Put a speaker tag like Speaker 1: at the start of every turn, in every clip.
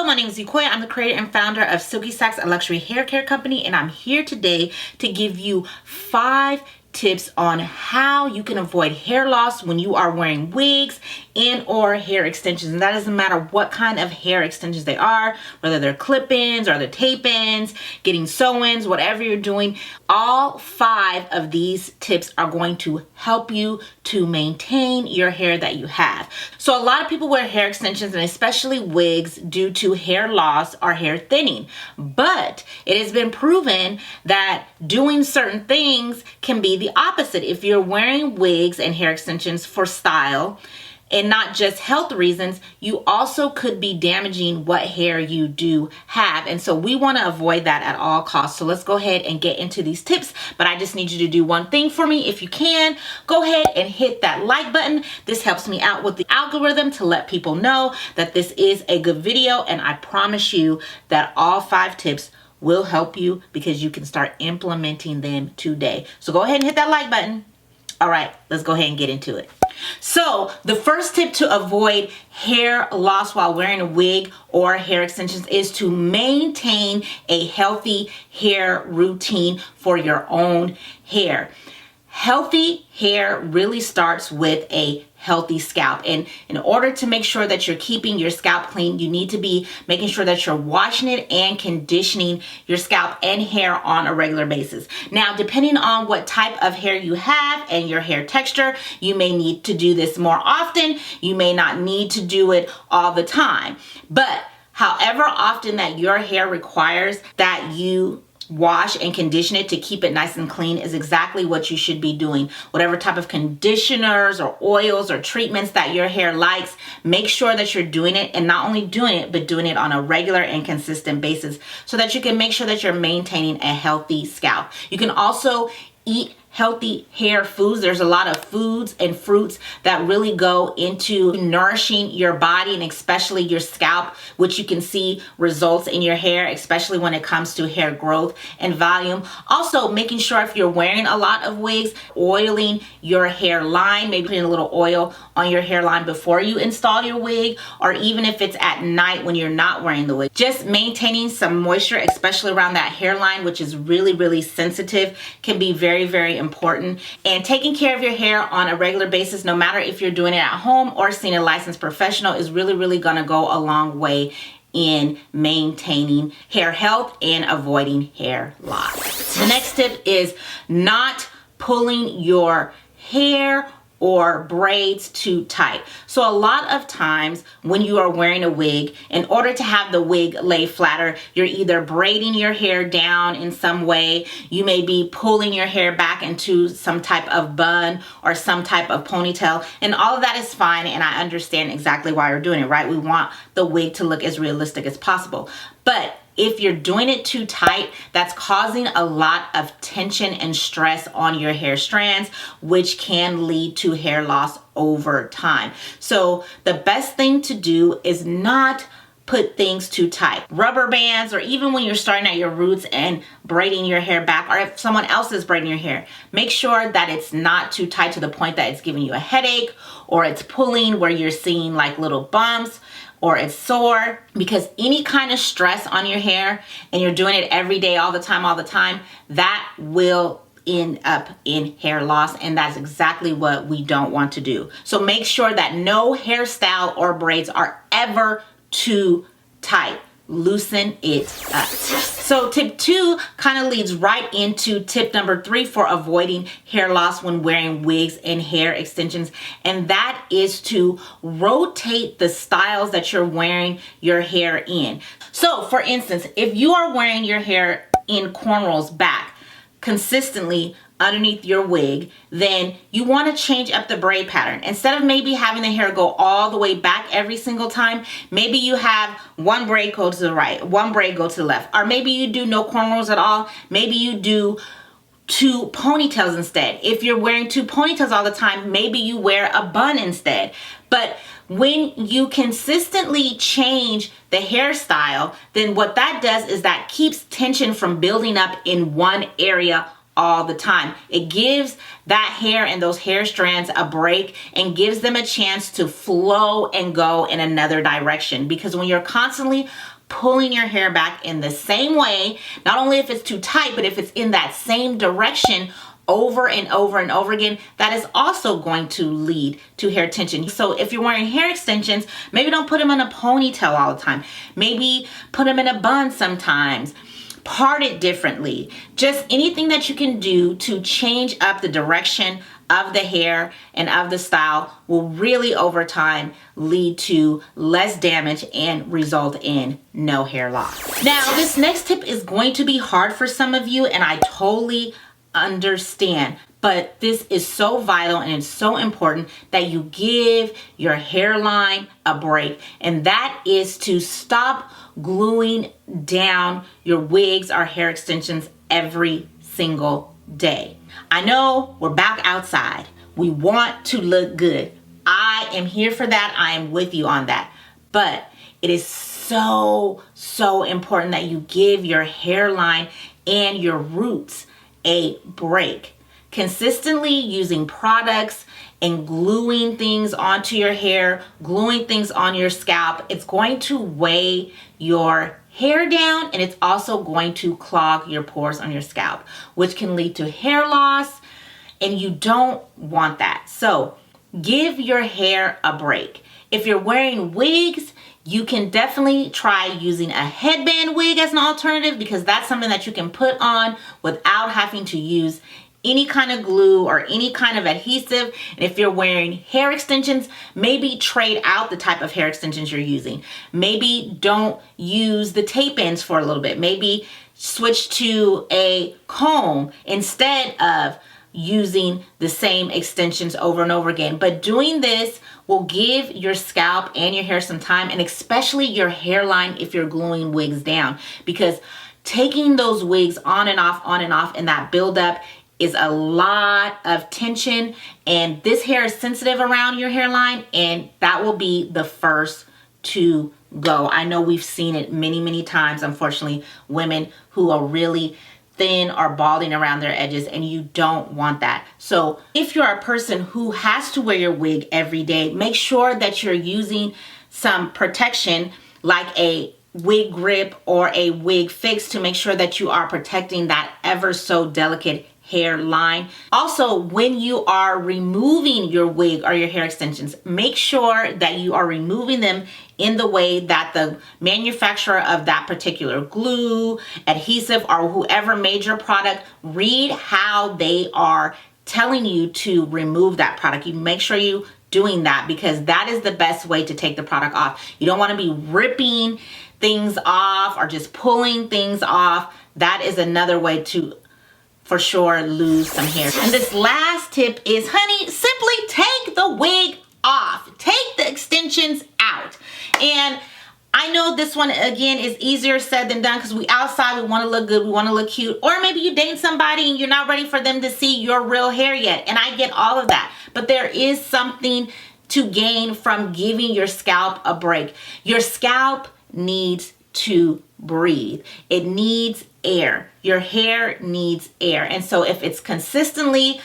Speaker 1: my name is Ikoya. I'm the creator and founder of Silky, a luxury hair care company, and I'm here today to give you 5 tips on how you can avoid hair loss when you are wearing wigs and or hair extensions. And that doesn't matter what kind of hair extensions they are, whether they're clip-ins or they're tape-ins, getting sew-ins, whatever you're doing. All 5 of these tips are going to help you to maintain your hair that you have. So a lot of people wear hair extensions, and especially wigs, due to hair loss or hair thinning. But it has been proven that doing certain things can be the opposite. If you're wearing wigs and hair extensions for style and not just health reasons, you also could be damaging what hair you do have. And so we want to avoid that at all costs. So let's go ahead and get into these tips. But I just need you to do one thing for me. If you can, go ahead and hit that like button. This helps me out with the algorithm to let people know that this is a good video. And I promise you that all 5 tips will help you because you can start implementing them today. So go ahead and hit that like button. All right, let's go ahead and get into it. So the first tip to avoid hair loss while wearing a wig or hair extensions is to maintain a healthy hair routine for your own hair. Healthy hair really starts with a healthy scalp, and in order to make sure that you're keeping your scalp clean, you need to be making sure that you're washing it and conditioning your scalp and hair on a regular basis. Now, depending on what type of hair you have and your hair texture, you may need to do this more often. You may not need to do it all the time, but however often that your hair requires that you wash and condition it to keep it nice and clean is exactly what you should be doing. Whatever type of conditioners or oils or treatments that your hair likes, make sure that you're doing it, and not only doing it, but doing it on a regular and consistent basis so that you can make sure that you're maintaining a healthy scalp. You can also eat healthy hair foods. There's a lot of foods and fruits that really go into nourishing your body and especially your scalp, which you can see results in your hair, especially when it comes to hair growth and volume. Also, making sure if you're wearing a lot of wigs, oiling your hairline, maybe putting a little oil on your hairline before you install your wig, or even if it's at night when you're not wearing the wig. Just maintaining some moisture, especially around that hairline, which is really, really sensitive, can be very, very important. And taking care of your hair on a regular basis, no matter if you're doing it at home or seeing a licensed professional, is really, really gonna go a long way in maintaining hair health and avoiding hair loss. The next tip is not pulling your hair or braids too tight. So a lot of times when you are wearing a wig, in order to have the wig lay flatter, you're either braiding your hair down in some way, you may be pulling your hair back into some type of bun or some type of ponytail, and all of that is fine, and I understand exactly why you're doing it, right? We want the wig to look as realistic as possible. But if you're doing it too tight, that's causing a lot of tension and stress on your hair strands, which can lead to hair loss over time. So the best thing to do is not put things too tight. Rubber bands, or even when you're starting at your roots and braiding your hair back, or if someone else is braiding your hair, make sure that it's not too tight to the point that it's giving you a headache, or it's pulling where you're seeing like little bumps, or it's sore, because any kind of stress on your hair, and you're doing it every day, all the time, that will end up in hair loss, and that's exactly what we don't want to do. So make sure that no hairstyle or braids are ever too tight. Loosen it up. So tip 2 kind of leads right into tip number 3 for avoiding hair loss when wearing wigs and hair extensions, and that is to rotate the styles that you're wearing your hair in. So for instance, if you are wearing your hair in cornrows back consistently underneath your wig, then you want to change up the braid pattern. Instead of maybe having the hair go all the way back every single time, maybe you have one braid go to the right, one braid go to the left, or maybe you do no cornrows at all. Maybe you do 2 ponytails instead. If you're wearing 2 ponytails all the time, maybe you wear a bun instead. But when you consistently change the hairstyle, then what that does is that keeps tension from building up in one area all the time. It gives that hair and those hair strands a break and gives them a chance to flow and go in another direction. Because when you're constantly pulling your hair back in the same way, not only if it's too tight, but if it's in that same direction over and over and over again, that is also going to lead to hair tension. So if you're wearing hair extensions, maybe don't put them in a ponytail all the time. Maybe put them in a bun sometimes. Part it differently. Just anything that you can do to change up the direction of the hair and of the style will really over time lead to less damage and result in no hair loss. Now, this next tip is going to be hard for some of you, and I totally understand, but this is so vital and it's so important that you give your hairline a break, and that is to stop gluing down your wigs or hair extensions every single day. I know we're back outside. We want to look good. I am here for that. I am with you on that. But it is so important that you give your hairline and your roots a break. Consistently using products and gluing things onto your hair, gluing things on your scalp, it's going to weigh your hair down, and it's also going to clog your pores on your scalp, which can lead to hair loss, and you don't want that. So give your hair a break. If you're wearing wigs, you can definitely try using a headband wig as an alternative, because that's something that you can put on without having to use any kind of glue or any kind of adhesive. And if you're wearing hair extensions, maybe trade out the type of hair extensions you're using. Maybe don't use the tape ends for a little bit. Maybe switch to a comb instead of using the same extensions over and over again. But doing this will give your scalp and your hair some time, and especially your hairline if you're gluing wigs down, because taking those wigs on and off, and that buildup is a lot of tension, and this hair is sensitive around your hairline, and that will be the first to go. I know we've seen it many times, unfortunately, women who are really thin or balding around their edges, and you don't want that. So if you're a person who has to wear your wig every day, make sure that you're using some protection like a wig grip or a wig fix to make sure that you are protecting that ever so delicate hairline. Also, when you are removing your wig or your hair extensions, make sure that you are removing them in the way that the manufacturer of that particular glue, adhesive, or whoever made your product, read how they are telling you to remove that product. You make sure you doing that, because that is the best way to take the product off. You don't want to be ripping things off or just pulling things off. That is another way to for sure lose some hair. And this last tip is, honey, simply take the wig off. Take the extensions out. And I know this one, again, is easier said than done, because we outside, we want to look good, we want to look cute. Or maybe you date somebody and you're not ready for them to see your real hair yet. And I get all of that. But there is something to gain from giving your scalp a break. Your scalp needs to breathe. It needs air. Your hair needs air. And so if it's consistently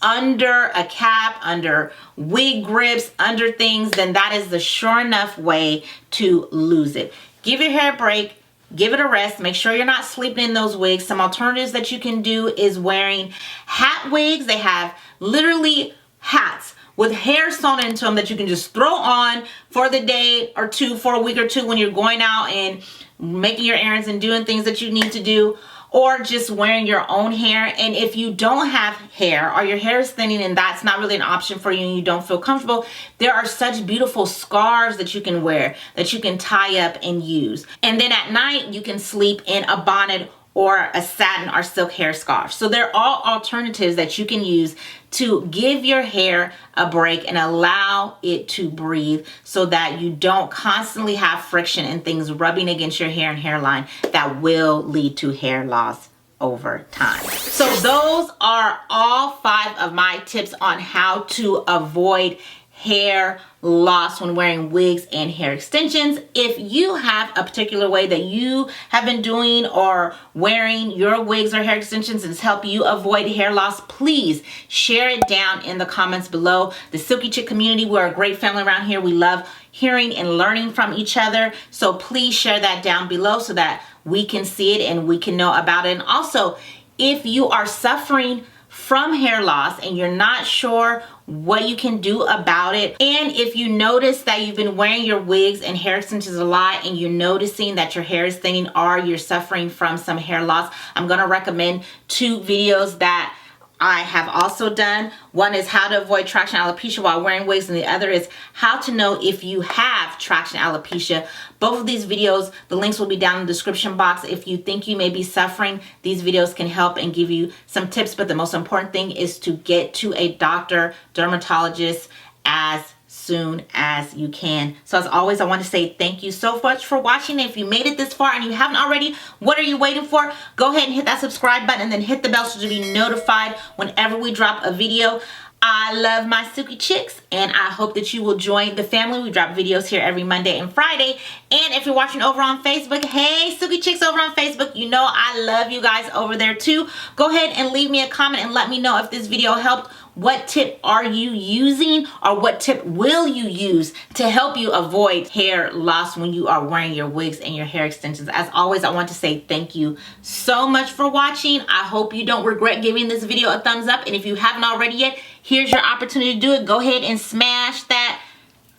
Speaker 1: under a cap, under wig grips, under things, then that is the sure enough way to lose it. Give your hair a break. Give it a rest. Make sure you're not sleeping in those wigs. Some alternatives that you can do is wearing hat wigs. They have literally hats with hair sewn into them that you can just throw on for the day or two, for a week or two when you're going out and making your errands and doing things that you need to do, or just wearing your own hair. And if you don't have hair, or your hair is thinning and that's not really an option for you and you don't feel comfortable, there are such beautiful scarves that you can wear, that you can tie up and use. And then at night you can sleep in a bonnet or a satin or silk hair scarf. So they're all alternatives that you can use to give your hair a break and allow it to breathe, so that you don't constantly have friction and things rubbing against your hair and hairline that will lead to hair loss over time. So those are all 5 of my tips on how to avoid hair loss when wearing wigs and hair extensions. If you have a particular way that you have been doing or wearing your wigs or hair extensions and it's helped you avoid hair loss, please share it down in the comments below. The Silky Chick community, we're a great family around here. We love hearing and learning from each other. So please share that down below so that we can see it and we can know about it. And also, if you are suffering from hair loss and you're not sure what you can do about it, and if you notice that you've been wearing your wigs and hair extensions a lot and you're noticing that your hair is thinning or you're suffering from some hair loss, I'm going to recommend 2 videos that I have also done. One is how to avoid traction alopecia while wearing wigs, and the other is how to know if you have traction alopecia. Both of these videos, the links will be down in the description box. If you think you may be suffering, these videos can help and give you some tips, but the most important thing is to get to a doctor, dermatologist, as soon as you can. So as always, I want to say thank you so much for watching. If you made it this far and you haven't already, what are you waiting for? Go ahead and hit that subscribe button and then hit the bell so to be notified whenever we drop a video. I love my Silky chicks, and I hope that you will join the family. We drop videos here every Monday and Friday. And if you're watching over on Facebook, hey, Silky chicks over on Facebook, you know I love you guys over there too. Go ahead and leave me a comment and let me know if this video helped. What tip are you using, or what tip will you use to help you avoid hair loss when you are wearing your wigs and your hair extensions? As always, I want to say thank you so much for watching. I hope you don't regret giving this video a thumbs up. And if you haven't already yet, here's your opportunity to do it. Go ahead and smash that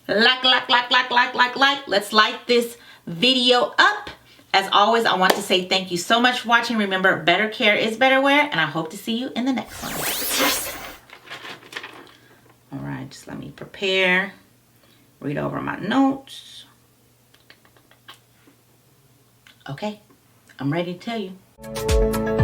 Speaker 1: like. Let's light this video up. As always, I want to say thank you so much for watching. Remember, better care is better wear, and I hope to see you in the next one. All right, just let me prepare, read over my notes. Okay, I'm ready to tell you.